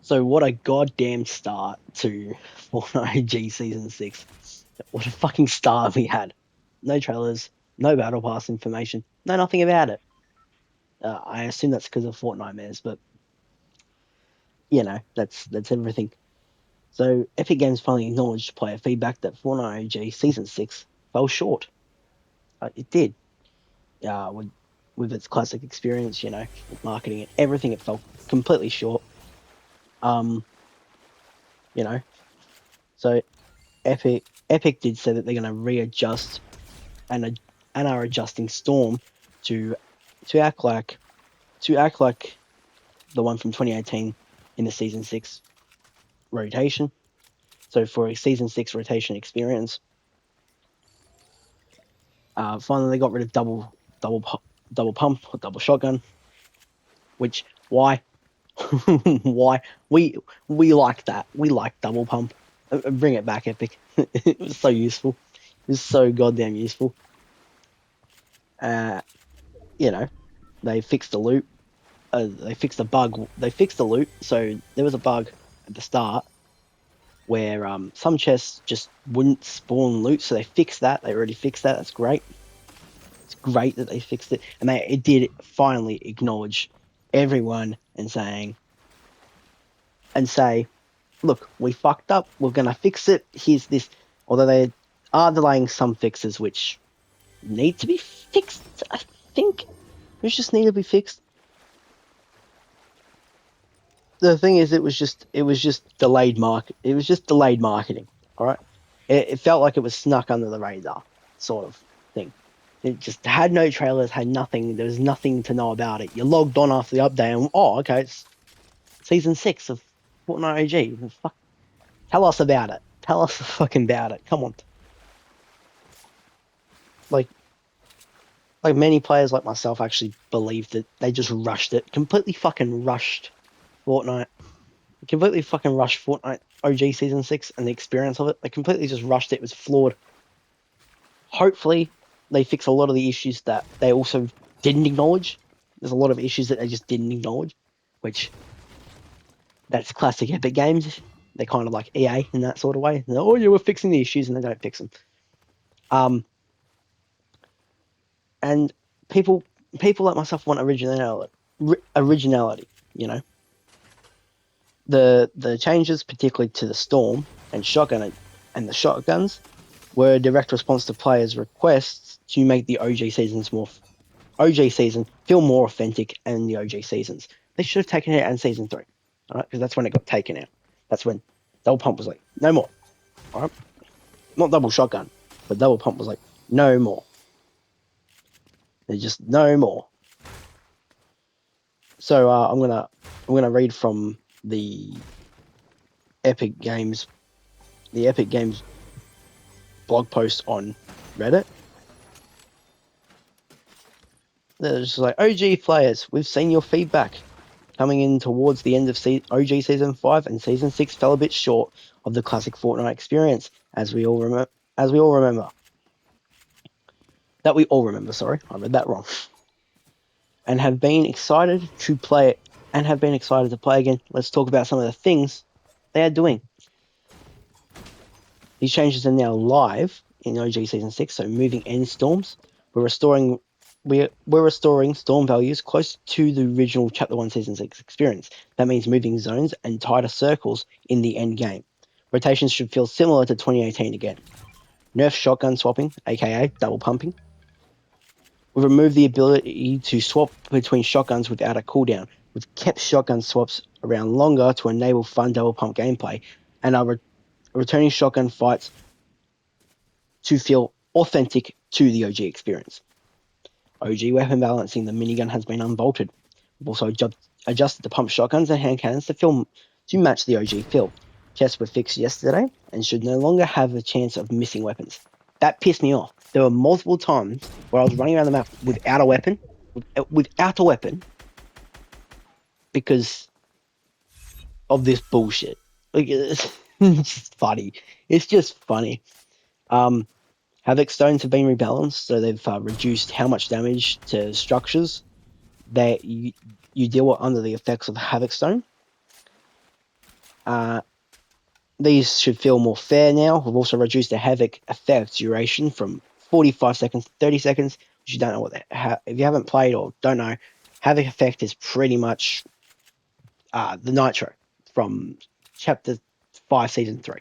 So what a goddamn start to Fortnite OG Season 6. What a fucking start we had. No trailers, no Battle Pass information, no nothing about it. I assume that's because of Fortnite Mares, but that's everything. So Epic Games finally acknowledged player feedback that Fortnite OG Season 6 fell short. It did. With its classic experience, marketing and everything, it fell completely short. Um, you know, so Epic did say that they're going to readjust and are adjusting Storm to act like the one from 2018 in the season 6 rotation. So for a season 6 rotation experience, finally they got rid of double pump or double shotgun. Which why why we like that. We like double pump. Bring it back, Epic. It was so useful. It was so goddamn useful. Uh, you know, they fixed the loop. They fixed the bug. They fixed the loop. So there was a bug at the start where some chests just wouldn't spawn loot. So they fixed that. They already fixed that. That's great. It's great that they fixed it, and it did finally acknowledge everyone and say, look, we fucked up. We're gonna fix it. Here's this. Although they are delaying some fixes which need to be fixed, I think. Which just need to be fixed. The thing is, it was just delayed It was just delayed marketing. All right, it felt like it was snuck under the radar, sort of thing. It just had no trailers, had nothing. There was nothing to know about it. You logged on after the update, and okay, it's season 6 of Fortnite OG. Fuck, tell us about it. Tell us fucking about it. Come on. Like many players like myself actually believed that they just rushed it. Completely fucking rushed Fortnite. Completely fucking rushed Fortnite OG Season 6 and the experience of it. They completely just rushed it. It was flawed. Hopefully, they fix a lot of the issues that they also didn't acknowledge. There's a lot of issues that they just didn't acknowledge, which that's classic Epic Games. They're kind of like EA in that sort of way. Oh, you were fixing the issues, and they don't fix them. And people like myself want originality. The changes, particularly to the Storm and shotgun and the shotguns, were a direct response to players' requests to make the OG season feel more authentic and the OG seasons. They should have taken it out in season 3, all right? Because that's when it got taken out. That's when double pump was like, no more, all right? Not double shotgun, but double pump was like, no more. There's just no more. So I'm gonna read from the Epic Games blog post on Reddit. They're just like, OG players, we've seen your feedback. Coming in towards the end of OG Season 5 and Season 6 fell a bit short of the classic Fortnite experience, as we all remember. Sorry, I read that wrong. And have been excited to play again. Let's talk about some of the things they are doing. These changes are now live in OG Season 6, so moving end storms. We're restoring storm values close to the original Chapter 1 Season 6 experience. That means moving zones and tighter circles in the end game. Rotations should feel similar to 2018 again. Nerf shotgun swapping, aka double pumping. We've removed the ability to swap between shotguns without a cooldown. We've kept shotgun swaps around longer to enable fun double pump gameplay, and are returning shotgun fights to feel authentic to the OG experience. OG weapon balancing, the minigun has been unbolted. We've also adjusted the pump shotguns and hand cannons to match the OG feel. Chests were fixed yesterday and should no longer have a chance of missing weapons. That pissed me off. There were multiple times where I was running around the map without a weapon, because of this bullshit. Like, it's just funny. It's just funny. Havoc stones have been rebalanced, so they've reduced how much damage to structures that you deal with under the effects of Havoc stone. These should feel more fair now. We've also reduced the Havoc effect duration from 45 seconds to 30 seconds, which you don't know what that. If you haven't played or don't know, Havoc effect is pretty much the Nitro from Chapter 5, Season 3,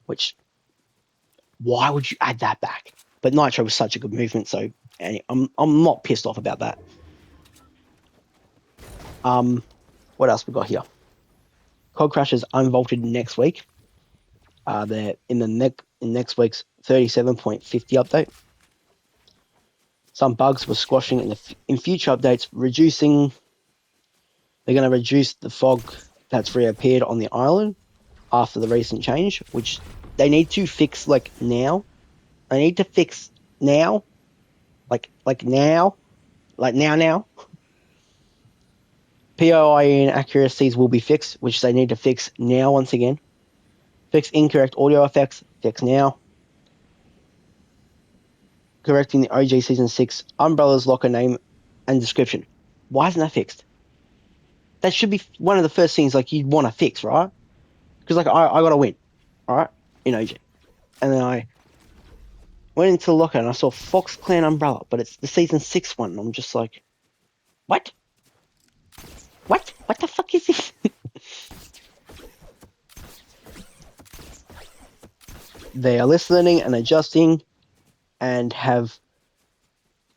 which, why would you add that back? But Nitro was such a good movement, so I'm not pissed off about that. What else we got here? Cog Crashers unvaulted next week. They're in next week's 37.50 update. Some bugs were squashing in future updates, reducing. They're going to reduce the fog that's reappeared on the island after the recent change, which they need to fix now. They need to fix now, like now, now. POI inaccuracies will be fixed, which they need to fix now once again. Fix incorrect audio effects, fix now. Correcting the OG Season 6 Umbrella's locker name and description. Why isn't that fixed? That should be one of the first things you'd want to fix, right? Because I got to win, all right, in OG. And then I went into the locker and I saw Fox Clan Umbrella, but it's the Season 6 one. And I'm just like, what? What the fuck is this? They are listening and adjusting and have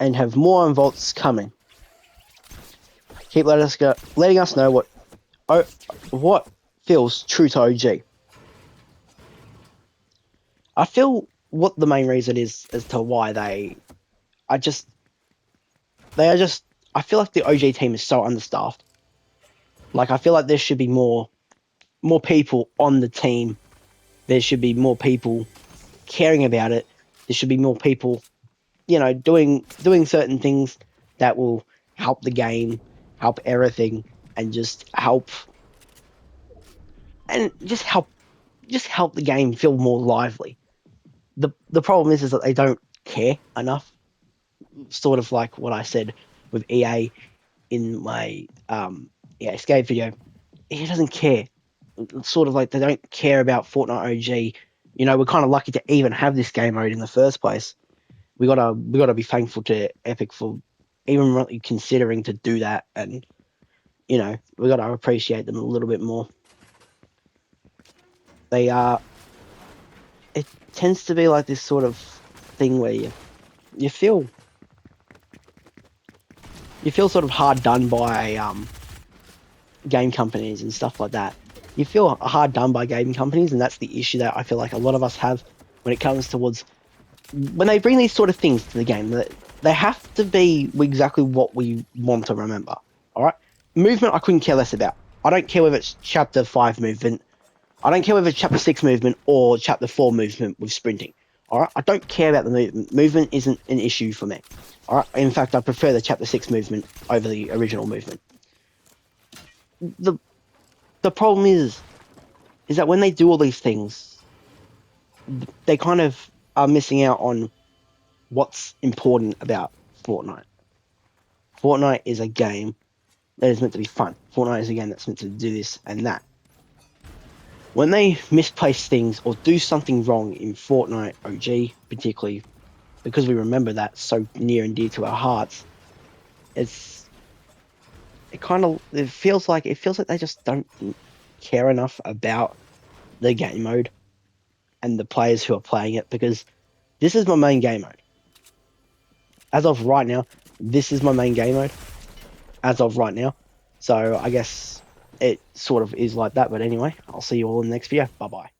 more unvaults coming. Keep letting us know what feels true to OG. I feel what the main reason is as to why I feel like the OG team is so understaffed. I feel like there should be more people on the team. There should be more people caring about it. There should be more people, doing certain things that will help the game, help everything, and just help the game feel more lively. The problem is that they don't care enough. Sort of like what I said with EA in my EA Escape video. EA doesn't care. It's sort of like they don't care about Fortnite OG. We're kind of lucky to even have this game mode in the first place. We gotta be thankful to Epic for even really considering to do that, and we gotta appreciate them a little bit more. They it tends to be like this sort of thing where you feel sort of hard done by game companies and stuff like that. You feel hard done by game companies, and that's the issue that I feel like a lot of us have when it comes towards when they bring these sort of things to the game. They have to be exactly what we want to remember. All right, movement I couldn't care less about. I don't care whether it's Chapter 5 movement. I don't care whether it's Chapter 6 movement or Chapter 4 movement with sprinting. All right, I don't care about the movement. Movement isn't an issue for me. All right, in fact, I prefer the Chapter 6 movement over the original movement. The problem is that when they do all these things, they kind of are missing out on what's important about Fortnite. Fortnite is a game that is meant to be fun. Fortnite is a game that's meant to do this and that. When they misplace things or do something wrong in Fortnite OG, particularly because we remember that so near and dear to our hearts, it feels like they just don't care enough about the game mode and the players who are playing it, because this is my main game mode. As of right now, this is my main game mode. As of right now. So I guess it sort of is like that. But anyway, I'll see you all in the next video. Bye-bye.